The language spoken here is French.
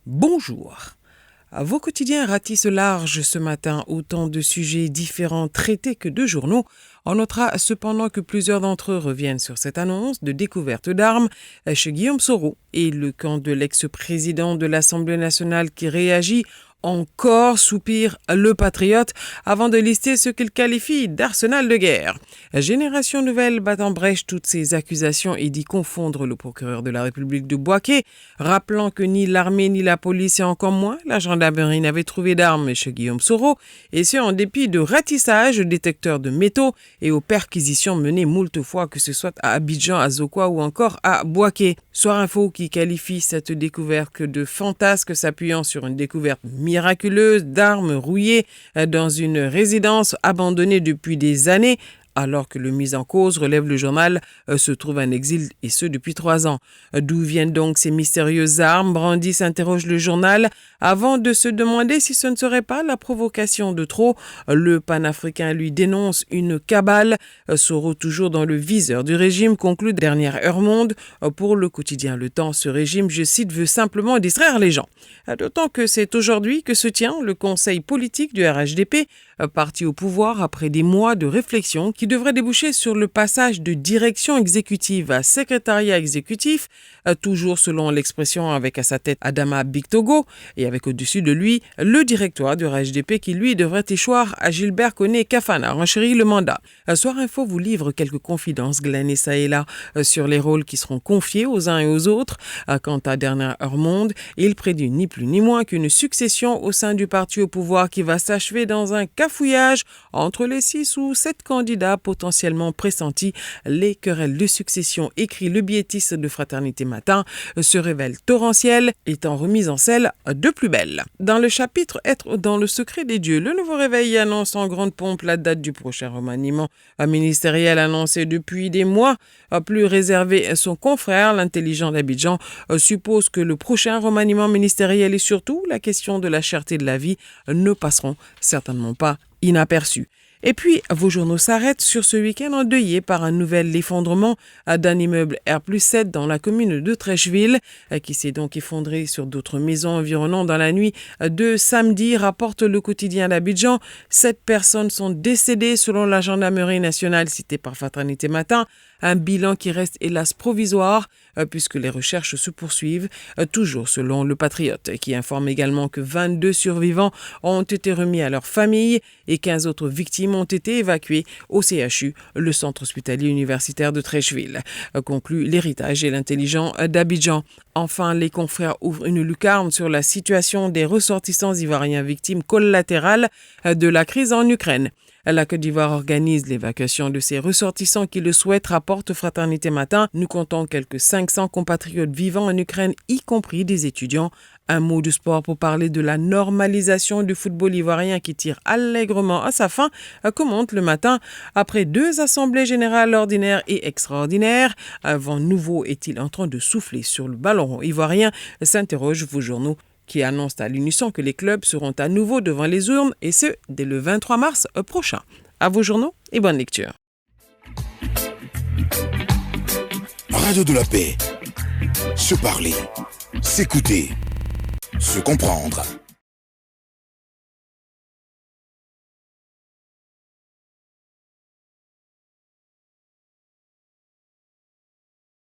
Bonjour. Vos quotidiens ratissent large ce matin, autant de sujets différents traités que de journaux. On notera cependant que plusieurs d'entre eux reviennent sur cette annonce de découverte d'armes chez Guillaume Soro et le camp de l'ex-président de l'Assemblée nationale qui réagit. Encore, soupire le patriote avant de lister ce qu'il qualifie d'arsenal de guerre. Génération Nouvelle bat en brèche toutes ces accusations et dit confondre le procureur de la République de Bouaké, rappelant que ni l'armée ni la police et encore moins la gendarmerie n'avaient trouvé d'armes chez Guillaume Soro, et ce en dépit de ratissages, détecteurs de métaux et aux perquisitions menées moult fois, que ce soit à Abidjan, à Zokwa ou encore à Bouaké. Soir Info qui qualifie cette découverte de fantasque s'appuyant sur une découverte miraculeuse d'armes rouillées dans une résidence abandonnée depuis des années. Alors que le mis en cause, relève le journal, se trouve en exil et ce depuis 3 ans. D'où viennent donc ces mystérieuses armes brandies, s'interroge le journal, avant de se demander si ce ne serait pas la provocation de trop. Le panafricain lui dénonce une cabale. Soro toujours dans le viseur du régime, conclut Dernière Heure Monde. Pour le quotidien Le Temps, ce régime, je cite, veut simplement distraire les gens. D'autant que c'est aujourd'hui que se tient le conseil politique du RHDP, parti au pouvoir après des mois de réflexion qui devrait déboucher sur le passage de direction exécutive à secrétariat exécutif, toujours selon l'expression avec à sa tête Adama Bictogo et avec au-dessus de lui le directoire du RHDP qui lui devrait échoir à Gilbert Koné Kafana, renchérit le mandat. Soir Info vous livre quelques confidences glanées ça et là sur les rôles qui seront confiés aux uns et aux autres. Quant à Dernière Heure Monde, il prédit ni plus ni moins qu'une succession au sein du parti au pouvoir qui va s'achever dans un cafouillage entre les 6 ou 7 candidats potentiellement pressentis. Les querelles de succession, écrit le biétiste de Fraternité Matin, se révèlent torrentielles, étant remises en selle de plus belle. Dans le chapitre Être dans le secret des dieux, le Nouveau Réveil annonce en grande pompe la date du prochain remaniement ministériel annoncé depuis des mois. Plus réservé, son confrère, l'intelligent d'Abidjan, suppose que le prochain remaniement ministériel et surtout la question de la cherté de la vie ne passeront certainement pas inaperçus. Et puis, vos journaux s'arrêtent sur ce week-end endeuillé par un nouvel effondrement d'un immeuble R+7 dans la commune de Trècheville, qui s'est donc effondré sur d'autres maisons environnantes dans la nuit de samedi, rapporte le quotidien d'Abidjan. 7 personnes sont décédées selon la gendarmerie nationale citée par Fraternité Matin. Un bilan qui reste hélas provisoire puisque les recherches se poursuivent, toujours selon le Patriote, qui informe également que 22 survivants ont été remis à leur famille et 15 autres victimes ont été évacuées au CHU, le centre hospitalier universitaire de Trècheville. Conclut l'héritage et l'intelligent d'Abidjan. Enfin, les confrères ouvrent une lucarne sur la situation des ressortissants ivoiriens victimes collatérales de la crise en Ukraine. La Côte d'Ivoire organise l'évacuation de ses ressortissants qui le souhaitent, rapporte Fraternité Matin. Nous comptons quelques 500 compatriotes vivant en Ukraine, y compris des étudiants. Un mot de sport pour parler de la normalisation du football ivoirien qui tire allègrement à sa fin, commente Le Matin. Après 2 assemblées générales ordinaires et extraordinaires, un vent nouveau est-il en train de souffler sur le ballon rond ivoirien, s'interrogent vos journaux, qui annonce à l'unisson que les clubs seront à nouveau devant les urnes, et ce, dès le 23 mars prochain. À vos journaux et bonne lecture. Radio de la paix. Se parler, s'écouter, se comprendre.